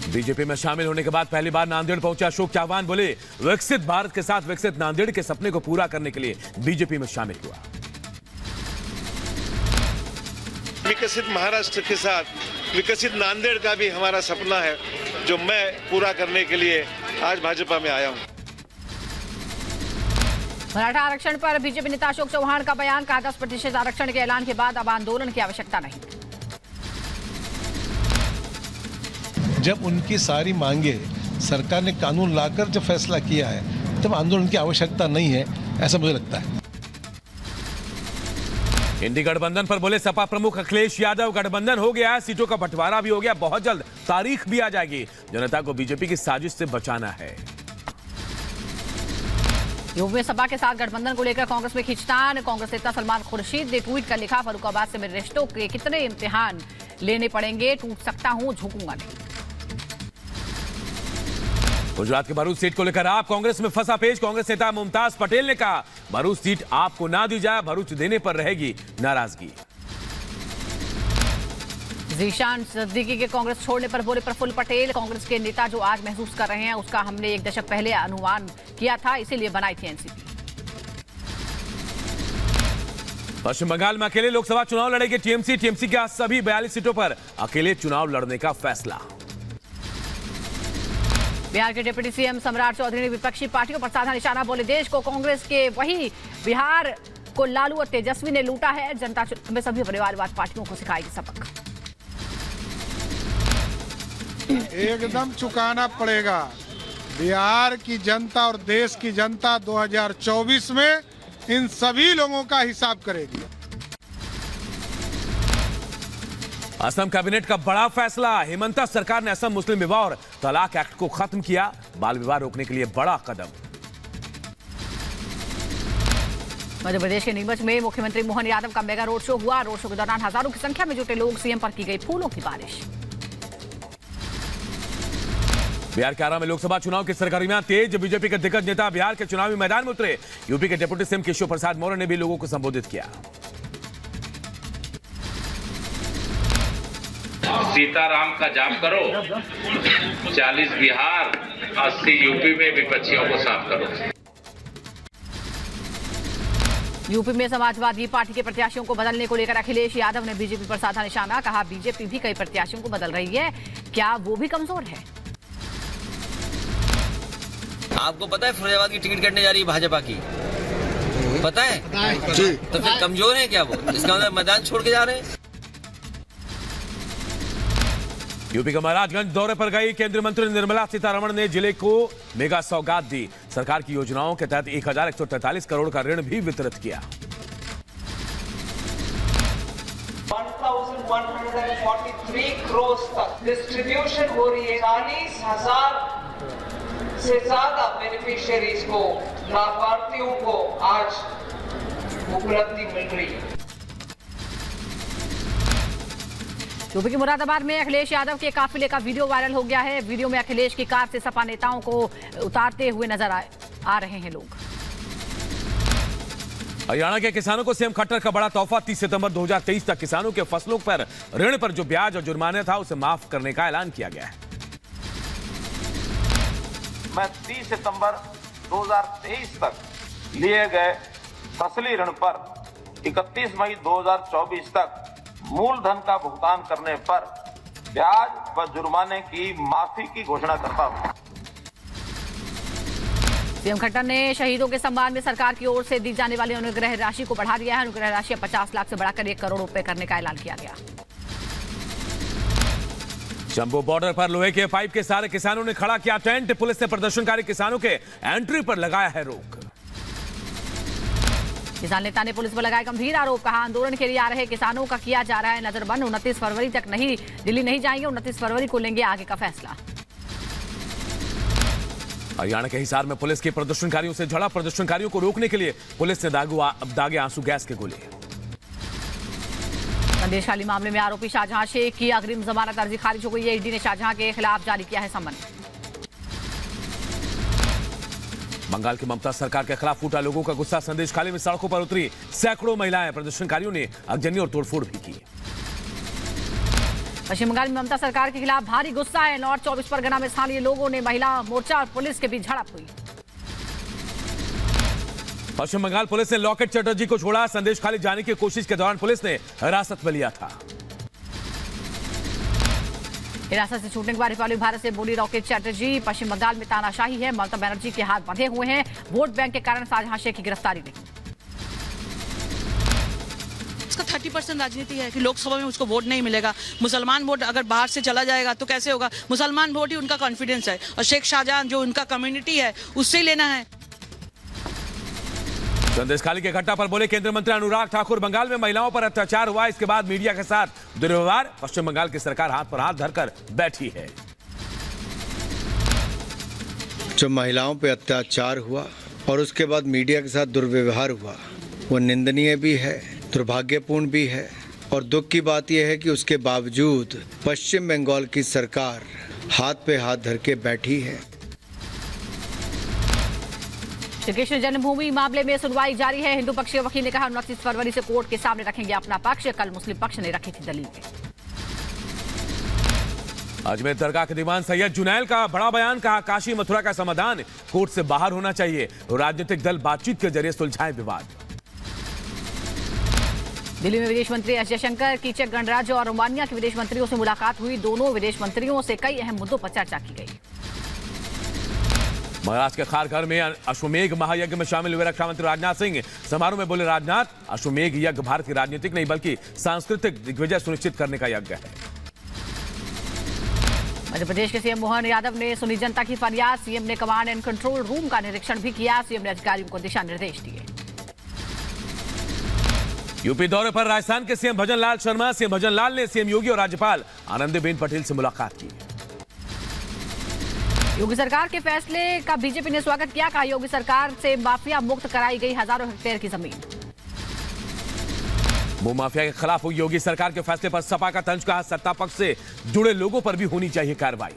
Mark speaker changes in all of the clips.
Speaker 1: BJP में शामिल होने के बाद पहली बार नांदेड़ पहुंचे अशोक चौहान, बोले विकसित भारत के साथ विकसित नांदेड़ के सपने को पूरा करने के लिए बीजेपी में शामिल हुआ।
Speaker 2: विकसित महाराष्ट्र के साथ विकसित नांदेड़ का भी हमारा सपना है, जो मैं पूरा करने के लिए आज भाजपा में आया हूं।
Speaker 3: मराठा आरक्षण पर बीजेपी नेता अशोक चौहान का बयान, कहा 10% आरक्षण के ऐलान के बाद अब आंदोलन की आवश्यकता नहीं।
Speaker 4: जब उनकी सारी मांगे सरकार ने कानून लाकर जब फैसला किया है तब आंदोलन की आवश्यकता नहीं है, ऐसा मुझे लगता है।
Speaker 1: इंडी गठबंधन पर बोले सपा प्रमुख अखिलेश यादव, गठबंधन हो गया है, सीटों का बंटवारा भी हो गया, बहुत जल्द तारीख भी आ जाएगी, जनता को बीजेपी की साजिश से बचाना है।
Speaker 3: यूपी में सपा के साथ गठबंधन को लेकर कांग्रेस में खींचतान, कांग्रेस नेता सलमान खुर्शीद ने ट्वीट कर लिखा, फर्रुखाबाद से मेरे रिश्तों के कितने इम्तिहान लेने पड़ेंगे, टूट सकता हूं, झुकूंगा नहीं।
Speaker 1: गुजरात के भरूच सीट को लेकर आप कांग्रेस में फंसा पेच, कांग्रेस नेता मुमताज पटेल ने कहा भरूच सीट आपको ना दी जाए, भरूच देने पर रहेगी नाराजगी।
Speaker 3: जीशान सिद्दीकी के कांग्रेस छोड़ने पर बोले प्रफुल्ल पटेल, कांग्रेस के नेता जो आज महसूस कर रहे हैं उसका हमने एक दशक पहले अनुमान किया था, इसीलिए बनाई थी एनसीपी।
Speaker 1: पश्चिम बंगाल में अकेले लोकसभा चुनाव लड़ेगी टीएमसी, टीएमसी के सभी 42 सीटों पर अकेले चुनाव लड़ने का फैसला।
Speaker 3: बिहार के डिप्टी सीएम सम्राट चौधरी ने विपक्षी पार्टियों पर साधा निशाना, बोले देश को कांग्रेस के वही बिहार को लालू और तेजस्वी ने लूटा है, जनता में सभी परिवारवाद पार्टियों को सिखाएगी सबक।
Speaker 5: एकदम चुकाना पड़ेगा। बिहार की जनता और देश की जनता 2024 में इन सभी लोगों का हिसाब करेगी।
Speaker 1: असम कैबिनेट का बड़ा फैसला, हेमंता सरकार ने असम मुस्लिम विवाह और तलाक एक्ट को खत्म किया, बाल विवाह रोकने के लिए बड़ा कदम।
Speaker 3: मध्य प्रदेश के नीमच में मुख्यमंत्री मोहन यादव का मेगा रोड शो हुआ, रोड शो के दौरान हजारों की संख्या में जुटे लोग, सीएम पर की गई फूलों की बारिश।
Speaker 1: बिहार के आरा में लोकसभा चुनाव की सरगर्मियां तेज, बीजेपी के दिग्गज नेता बिहार के चुनावी मैदान में उतरे, यूपी के डिप्टी सीएम केशव प्रसाद मौर्य ने भी लोगों को संबोधित किया।
Speaker 6: सीताराम का जाप करो, 40 बिहार, 80 यूपी में विपक्षियों को साफ करो।
Speaker 3: यूपी में समाजवादी पार्टी के प्रत्याशियों को बदलने को लेकर अखिलेश यादव ने बीजेपी पर साधा निशाना, कहा बीजेपी भी कई प्रत्याशियों को बदल रही है, क्या वो भी कमजोर है?
Speaker 7: आपको पता है फिरोजाबाद की टिकट कटने जा रही है भाजपा की, पता है? तो फिर कमजोर है क्या वो? इसका मतलब मैदान छोड़ के जा रहे हैं।
Speaker 1: यूपी के महाराजगंज दौरे पर गई केंद्रीय मंत्री निर्मला सीतारमण ने जिले को मेगा सौगात दी, सरकार की योजनाओं के तहत 1143 करोड़ का ऋण भी वितरित किया।
Speaker 8: 1143 करोड़ तक डिस्ट्रीब्यूशन हो रही है, 40,000 से ज्यादा बेनिफिशियरीज को, लाभार्थियों को आज उपलब्धि मिल रही है।
Speaker 3: यूपी के मुरादाबाद में अखिलेश यादव के काफिले का वीडियो वायरल हो गया है, वीडियो में अखिलेश की कार से सपा नेताओं को उतारते हुए नजर आ रहे हैं लोग।
Speaker 1: हरियाणा के किसानों को सीएम खट्टर का बड़ा तोहफा, 30 सितंबर 2023 तक किसानों के फसलों पर ऋण पर जो ब्याज और जुर्माना था उसे माफ करने का ऐलान किया गया है।
Speaker 9: मैं 30 सितंबर 2023 तक लिए गए फसली ऋण पर 31 मई 2024 तक मूलधन का भुगतान करने पर ब्याज व जुर्माने की माफी की घोषणा करता हूं।
Speaker 3: सीएम खट्टर ने शहीदों के सम्मान में सरकार की ओर से दी जाने वाली अनुग्रह राशि को बढ़ा दिया है, अनुग्रह राशि 50 लाख से बढ़ाकर 1 करोड़ रुपए करने का ऐलान किया गया।
Speaker 1: जम्मू बॉर्डर पर लोहे के पाइप के सारे किसानों ने खड़ा किया टेंट, पुलिस ने प्रदर्शनकारी किसानों के एंट्री पर लगाया है रोक।
Speaker 3: किसान नेता ने पुलिस पर लगाया गंभीर आरोप, कहा आंदोलन के लिए आ रहे किसानों का किया जा रहा है नजरबंद, 29 फरवरी तक नहीं दिल्ली नहीं जाएंगे, 29 फरवरी को लेंगे आगे का फैसला।
Speaker 1: हरियाणा के हिसार में पुलिस के प्रदर्शनकारियों से झड़ा, प्रदर्शनकारियों को रोकने के लिए पुलिस ने दागे आंसू गैस के गोले।
Speaker 3: संदेश खाली मामले में आरोपी शाहजहां शेख की अग्रिम जमानत अर्जी खारिज हो गई है, ईडी ने शाहजहां के खिलाफ जारी किया है समन।
Speaker 1: बंगाल की ममता सरकार के खिलाफ फूटा लोगों का गुस्सा, संदेश खाली में सड़कों पर उतरी सैकड़ों महिलाएं, प्रदर्शनकारियों ने आगजनी और तोड़फोड़ भी की।
Speaker 3: पश्चिम बंगाल में ममता सरकार के खिलाफ भारी गुस्सा है। नॉर्थ 24 परगना में स्थानीय लोगों ने महिला मोर्चा और पुलिस के बीच झड़प हुई।
Speaker 1: पश्चिम बंगाल पुलिस ने लॉकेट चटर्जी को छोड़ा। संदेश खाली जाने की कोशिश के दौरान पुलिस ने हिरासत में लिया था।
Speaker 3: हिरासत से छूटने के बाद रिपब्लिक भारत से बोली रॉकेट चैटर्जी, पश्चिम बंगाल में तानाशाही है, ममता बनर्जी के हाथ बंधे हुए हैं, वोट बैंक के कारण शाहजहां शेख की गिरफ्तारी नहीं।
Speaker 10: इसका 30% राजनीति है कि लोकसभा में उसको वोट नहीं मिलेगा। मुसलमान वोट अगर बाहर से चला जाएगा तो कैसे होगा? मुसलमान वोट ही उनका कॉन्फिडेंस है और शेख शाहजहां जो उनका कम्युनिटी है उससे ही लेना है।
Speaker 1: संदेश खाली के घटना पर बोले केंद्रीय मंत्री अनुराग ठाकुर, बंगाल में महिलाओं पर अत्याचार हुआ, इसके बाद मीडिया के साथ दुर्व्यवहार। पश्चिम बंगाल की सरकार हाथ पर हाथ धरकर बैठी है।
Speaker 11: जो महिलाओं पर अत्याचार हुआ और उसके बाद मीडिया के साथ दुर्व्यवहार हुआ वो निंदनीय भी है, दुर्भाग्यपूर्ण भी है और दुख की बात यह है कि उसके बावजूद पश्चिम बंगाल की सरकार हाथ पे हाथ धर के बैठी है।
Speaker 3: श्री कृष्ण जन्मभूमि मामले में सुनवाई जारी है। हिंदू पक्ष के वकील ने कहा 29 फरवरी से कोर्ट के सामने रखेंगे अपना पक्ष। कल मुस्लिम पक्ष ने रखी थी दलील।
Speaker 1: अजमेर दरगाह के दीवान सैयद जुनैल का बड़ा बयान, कहा काशी मथुरा का समाधान कोर्ट से बाहर होना चाहिए, राजनीतिक दल बातचीत के जरिए सुलझाएं विवाद।
Speaker 3: दिल्ली में विदेश मंत्री एस जयशंकर की चेक गणराज्य और रोमानिया के विदेश मंत्रियों से मुलाकात हुई। दोनों विदेश मंत्रियों से कई अहम मुद्दों पर चर्चा की गई।
Speaker 1: महाराष्ट्र के खारघर में अश्वमेघ महायज्ञ में शामिल हुए रक्षा मंत्री राजनाथ सिंह। समारोह में बोले राजनाथ, अश्वमेघ यज्ञ भारत की राजनीतिक नहीं बल्कि सांस्कृतिक दिग्विजय सुनिश्चित करने का यज्ञ है।
Speaker 3: मध्य प्रदेश के सीएम मोहन यादव ने सुनी जनता की फरियाद। सीएम ने कमांड एंड कंट्रोल रूम का निरीक्षण भी किया। सीएम ने अधिकारियों को दिशा निर्देश दिए।
Speaker 1: यूपी दौरे पर राजस्थान के सीएम भजन लाल शर्मा। सीएम भजन लाल ने सीएम योगी और राज्यपाल आनंदीबेन पटेल से मुलाकात की।
Speaker 3: योगी सरकार के फैसले का बीजेपी ने स्वागत किया। कहा योगी सरकार से माफिया मुक्त कराई गई हजारों हेक्टेयर की जमीन।
Speaker 1: भूमाफिया के खिलाफ हुई योगी सरकार के फैसले पर सपा का तंज। कहा सत्ता पक्ष से जुड़े लोगों पर भी होनी चाहिए कार्रवाई।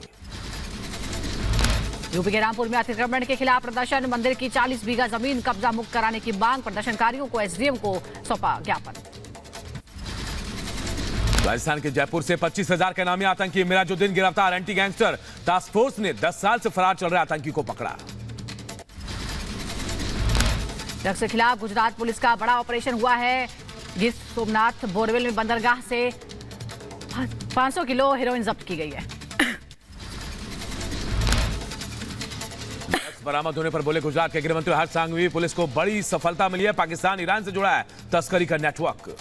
Speaker 3: यूपी के रामपुर में अतिक्रमण के खिलाफ प्रदर्शन। मंदिर की 40 बीघा जमीन कब्जा मुक्त कराने की मांग। प्रदर्शनकारियों को एसडीएम को सौंपा ज्ञापन।
Speaker 1: राजस्थान के जयपुर से 25,000 के नामी आतंकी मिराजुद्दीन गिरफ्तार। एंटी गैंगस्टर टास्क फोर्स ने 10 साल से फरार चल रहे आतंकी को पकड़ा।
Speaker 3: ड्रग्स के खिलाफ गुजरात पुलिस का बड़ा ऑपरेशन हुआ है। गिर सोमनाथ बोरवेल में बंदरगाह से 500 किलो हेरोइन जब्त की गई है।
Speaker 1: बरामद होने पर बोले गुजरात के गृह मंत्री हर्ष सांघवी, पुलिस को बड़ी सफलता मिली है। पाकिस्तान ईरान से जुड़ा है तस्करी का नेटवर्क।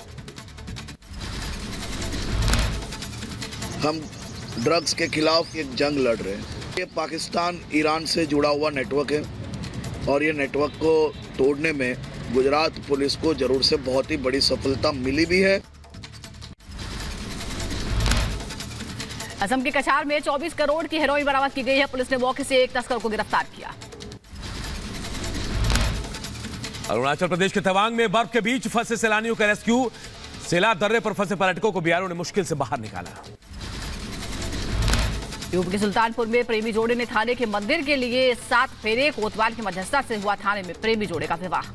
Speaker 12: हम ड्रग्स के खिलाफ एक जंग लड़ रहे हैं। ये पाकिस्तान ईरान से जुड़ा हुआ नेटवर्क है और ये नेटवर्क को तोड़ने में गुजरात पुलिस को जरूर से बहुत ही बड़ी सफलता मिली भी है।
Speaker 3: असम के कछार में 24 करोड़ की हेरोइन बरामद की गई है। पुलिस ने मौके से एक तस्कर को गिरफ्तार किया।
Speaker 1: अरुणाचल प्रदेश के तवांग में बर्फ के बीच फंसे सैलानियों का रेस्क्यू। सेला दर्रे पर फंसे पर्यटकों को बीआरओ ने मुश्किल से बाहर निकाला। यूपी के सुल्तानपुर में प्रेमी जोड़े ने थाने के मंदिर के लिए 7 फेरे। कोतवाल की मध्यस्थता से हुआ थाने में प्रेमी जोड़े का विवाह।